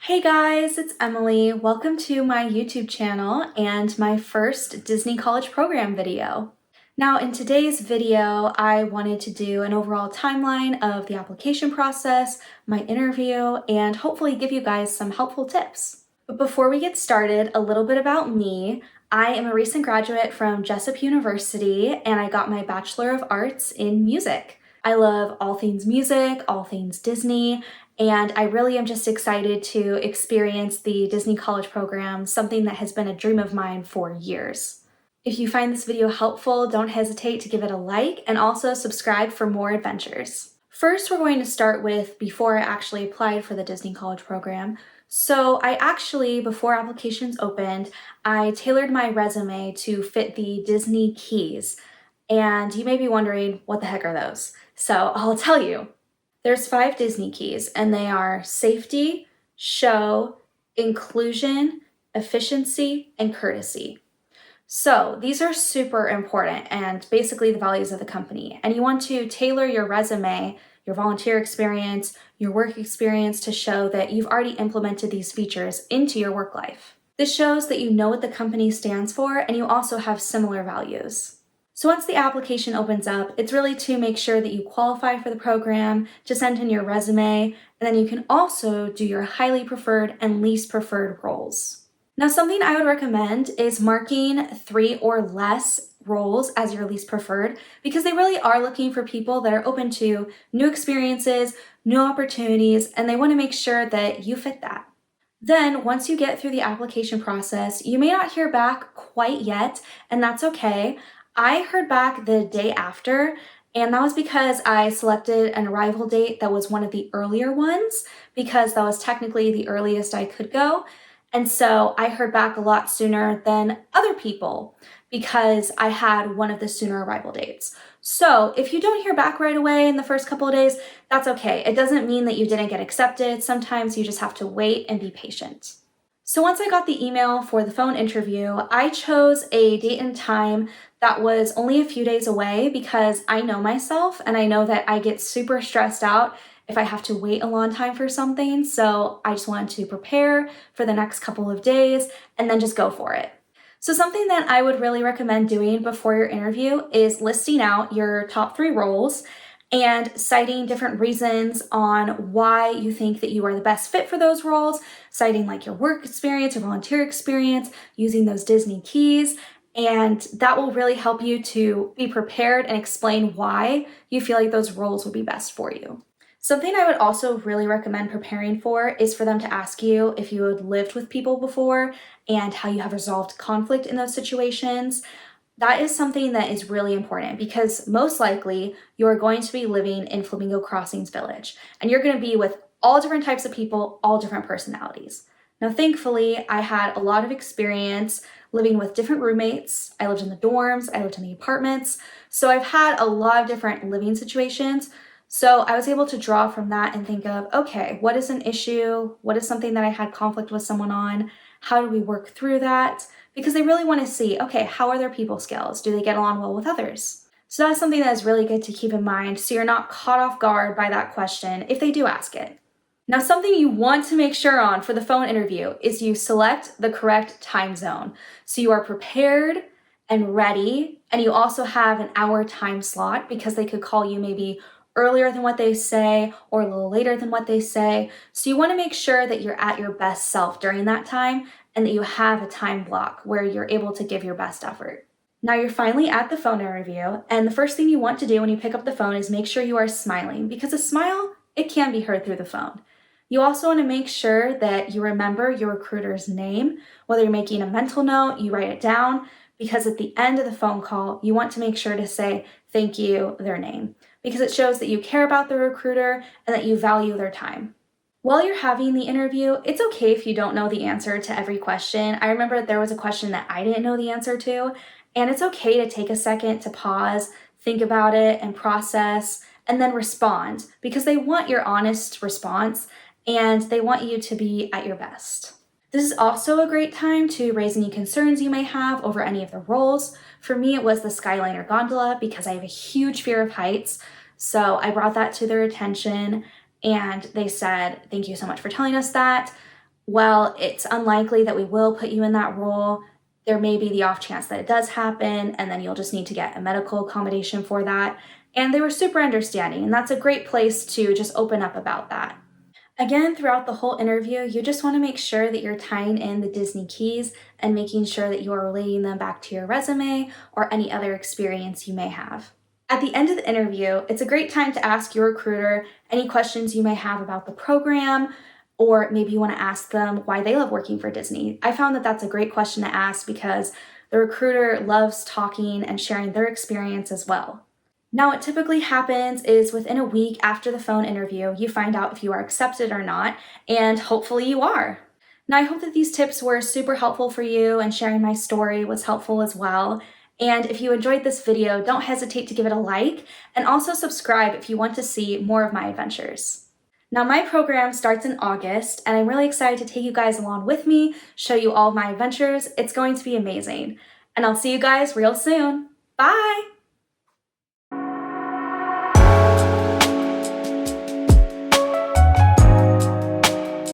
Hey guys, it's Emily. Welcome to my YouTube channel and my first Disney College Program video. Now in today's video, I wanted to do an overall timeline of the application process, my interview, and hopefully give you guys some helpful tips. But before we get started, a little bit about me. I am a recent graduate from DCP University and I got my Bachelor of Arts in Music. I love all things music, all things Disney, and I really am just excited to experience the Disney College Program, something that has been a dream of mine for years. If you find this video helpful, don't hesitate to give it a like and also subscribe for more adventures. First, we're going to start with before I actually applied for the Disney College Program. So before applications opened, I tailored my resume to fit the Disney keys. And you may be wondering, what the heck are those? So I'll tell you. There's 5 Disney keys, and they are safety, show, inclusion, efficiency, and courtesy. So these are super important and basically the values of the company. And you want to tailor your resume, your volunteer experience, your work experience to show that you've already implemented these features into your work life. This shows that you know what the company stands for and you also have similar values. So once the application opens up, it's really to make sure that you qualify for the program, to send in your resume, and then you can also do your highly preferred and least preferred roles. Now, something I would recommend is marking 3 or less roles as your least preferred because they really are looking for people that are open to new experiences, new opportunities, and they want to make sure that you fit that. Then, once you get through the application process, you may not hear back quite yet, and that's okay. I heard back the day after, and that was because I selected an arrival date that was one of the earlier ones because that was technically the earliest I could go. And so I heard back a lot sooner than other people because I had one of the sooner arrival dates. So if you don't hear back right away in the first couple of days, that's okay. It doesn't mean that you didn't get accepted. Sometimes you just have to wait and be patient. So once I got the email for the phone interview, I chose a date and time that was only a few days away because I know myself and I know that I get super stressed out if I have to wait a long time for something. So I just wanted to prepare for the next couple of days and then just go for it. So something that I would really recommend doing before your interview is listing out your top 3 roles and citing different reasons on why you think that you are the best fit for those roles, citing like your work experience or volunteer experience, using those Disney keys, and that will really help you to be prepared and explain why you feel like those roles will be best for you. Something I would also really recommend preparing for is for them to ask you if you had lived with people before and how you have resolved conflict in those situations. That is something that is really important because most likely you're going to be living in Flamingo Crossings Village and you're going to be with all different types of people, all different personalities. Now, thankfully, I had a lot of experience living with different roommates. I lived in the dorms, I lived in the apartments. So I've had a lot of different living situations. So I was able to draw from that and think of, okay, what is an issue? What is something that I had conflict with someone on? How do we work through that? Because they really want to see, okay, how are their people skills? Do they get along well with others? So that's something that is really good to keep in mind so you're not caught off guard by that question if they do ask it. Now, something you want to make sure on for the phone interview is you select the correct time zone. So you are prepared and ready, and you also have an hour time slot because they could call you maybe earlier than what they say or a little later than what they say. So you want to make sure that you're at your best self during that time and that you have a time block where you're able to give your best effort. Now you're finally at the phone interview, and the first thing you want to do when you pick up the phone is make sure you are smiling because a smile, it can be heard through the phone. You also want to make sure that you remember your recruiter's name. Whether you're making a mental note, you write it down because at the end of the phone call, you want to make sure to say thank you, their name, because it shows that you care about the recruiter and that you value their time. While you're having the interview, it's okay if you don't know the answer to every question. I remember there was a question that I didn't know the answer to, and it's okay to take a second to pause, think about it, and process, and then respond because they want your honest response and they want you to be at your best. This is also a great time to raise any concerns you may have over any of the roles. For me, it was the Skyliner gondola because I have a huge fear of heights. So I brought that to their attention and they said, thank you so much for telling us that. While it's unlikely that we will put you in that role, there may be the off chance that it does happen, and then you'll just need to get a medical accommodation for that. And they were super understanding, and that's a great place to just open up about that. Again, throughout the whole interview, you just want to make sure that you're tying in the Disney keys and making sure that you are relating them back to your resume or any other experience you may have. At the end of the interview, it's a great time to ask your recruiter any questions you may have about the program, or maybe you want to ask them why they love working for Disney. I found that that's a great question to ask because the recruiter loves talking and sharing their experience as well. Now, what typically happens is within a week after the phone interview, you find out if you are accepted or not, and hopefully you are. Now, I hope that these tips were super helpful for you and sharing my story was helpful as well. And if you enjoyed this video, don't hesitate to give it a like and also subscribe if you want to see more of my adventures. Now, my program starts in August, and I'm really excited to take you guys along with me, show you all of my adventures. It's going to be amazing. And I'll see you guys real soon. Bye!